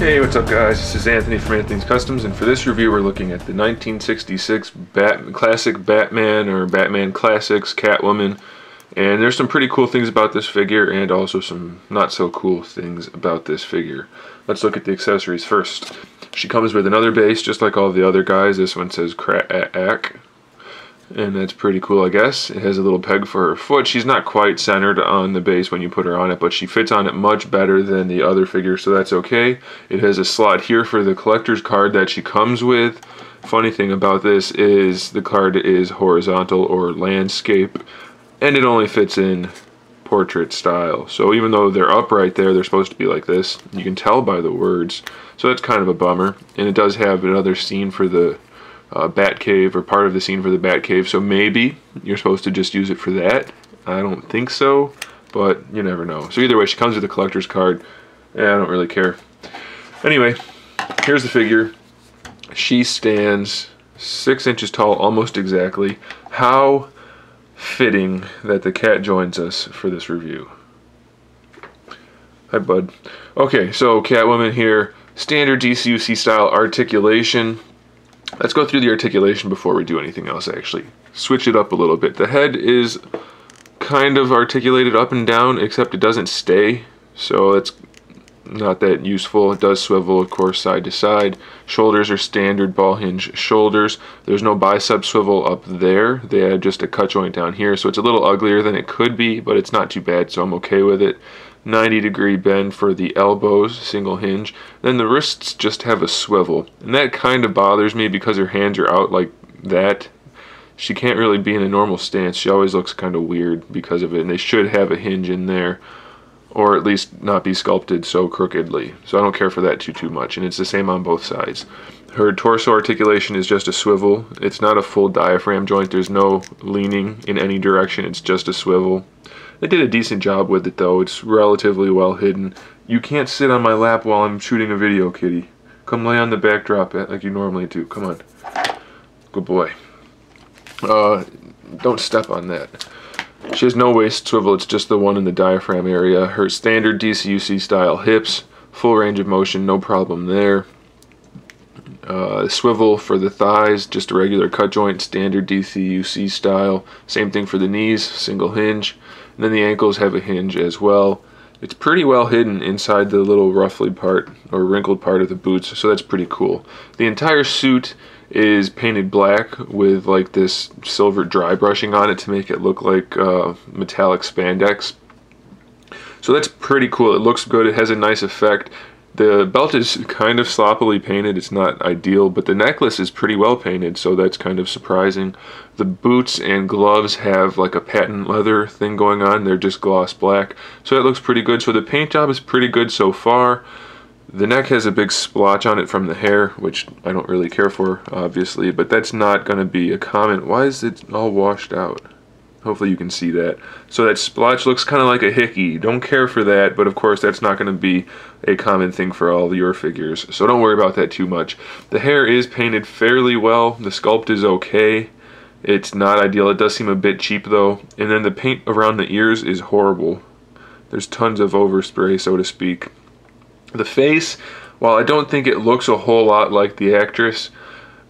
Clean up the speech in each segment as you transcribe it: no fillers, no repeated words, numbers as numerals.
Hey, what's up guys? This is Anthony from Anthony's Customs, and for this review we're looking at the 1966 classic Batman, or Batman Classics Catwoman. And there's some pretty cool things about this figure and also some not so cool things about this figure. Let's look at the accessories first. She comes with another base just like all the other guys. This one says Crack. And that's pretty cool, I guess. It has a little peg for her foot. She's not quite centered on the base when you put her on it, but she fits on it much better than the other figure, so that's okay. It has a slot here for the collector's card that she comes with. Funny thing about this is the card is horizontal or landscape, and it only fits in portrait style. So even though they're upright there, they're supposed to be like this. You can tell by the words, so that's kind of a bummer. And it does have another scene for the Batcave, or part of the scene for the Batcave, so maybe you're supposed to just use it for that. I don't think so, but you never know. So either way, she comes with a collector's card. I don't really care. Anyway, here's the figure. She stands 6 inches tall, almost exactly. How fitting that the cat joins us for this review. Hi, bud. Okay, so Catwoman here. Standard DCUC style articulation. Let's go through the articulation before we do anything else, actually. Switch it up a little bit. The head is kind of articulated up and down, except it doesn't stay, so it's not that useful. It does swivel, of course, side to side. Shoulders are standard ball hinge shoulders. There's no bicep swivel up there. They had just a cut joint down here, so it's a little uglier than it could be, but it's not too bad, so I'm okay with it. 90-degree bend for the elbows, single hinge. Then the wrists just have a swivel, and that kind of bothers me because her hands are out like that. She can't really be in a normal stance. She always looks kind of weird because of it, and they should have a hinge in there, or at least not be sculpted so crookedly. So I don't care for that too much, and it's the same on both sides. Her torso articulation is just a swivel. It's not a full diaphragm joint. There's no leaning in any direction. It's just a swivel. They did a decent job with it, though. It's relatively well hidden. You can't sit on my lap while I'm shooting a video, kitty. Come lay on the backdrop like you normally do. Come on. Good boy. Don't step on that. She has no waist swivel. It's just the one in the diaphragm area. Her standard DCUC style hips. Full range of motion. No problem there. Swivel for the thighs. Just a regular cut joint. Standard DCUC style. Same thing for the knees. Single hinge. And then the ankles have a hinge as well. It's pretty well hidden inside the little ruffly part, or wrinkled part of the boots, so that's pretty cool. The entire suit is painted black with like this silver dry brushing on it to make it look like metallic spandex. So that's pretty cool. It looks good. It has a nice effect. The belt is kind of sloppily painted. It's not ideal, but the necklace is pretty well painted, so that's kind of surprising. The boots and gloves have like a patent leather thing going on. They're just gloss black, so that looks pretty good. So the paint job is pretty good so far. The neck has a big splotch on it from the hair, which I don't really care for, obviously, but that's not going to be a comment. Why is it all washed out? Hopefully you can see that. So that splotch looks kind of like a hickey. Don't care for that, but of course that's not going to be a common thing for all your figures, so don't worry about that too much. The hair is painted fairly well. The sculpt is okay. It's not ideal. It does seem a bit cheap though. And then the paint around the ears is horrible. There's tons of overspray, so to speak. The face, while I don't think it looks a whole lot like the actress,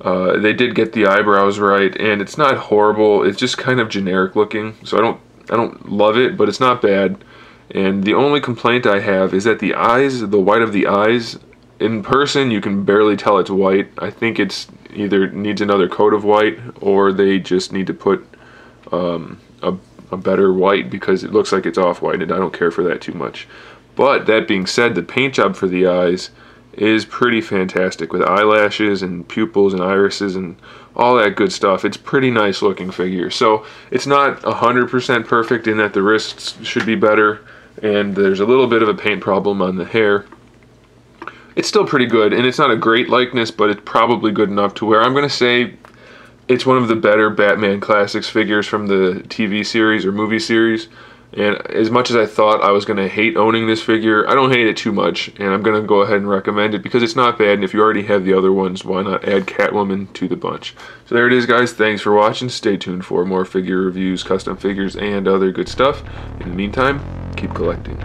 they did get the eyebrows right, and it's not horrible. It's just kind of generic looking, so I don't love it, but it's not bad. And the only complaint I have is that the eyes, the white of the eyes, in person you can barely tell it's white. I think it's either needs another coat of white, or they just need to put a better white, because it looks like it's off-white, and I don't care for that too much. But that being said, the paint job for the eyes is pretty fantastic, with eyelashes and pupils and irises and all that good stuff. It's pretty nice looking figure. So it's not 100% perfect in that the wrists should be better, and there's a little bit of a paint problem on the hair. It's still pretty good, and it's not a great likeness, but it's probably good enough to where I'm going to say it's one of the better Batman Classics figures from the TV series or movie series. And as much as I thought I was going to hate owning this figure, I don't hate it too much, and I'm going to go ahead and recommend it because it's not bad, and if you already have the other ones, why not add Catwoman to the bunch? So there it is, guys. Thanks for watching. Stay tuned for more figure reviews, custom figures, and other good stuff. In the meantime, keep collecting.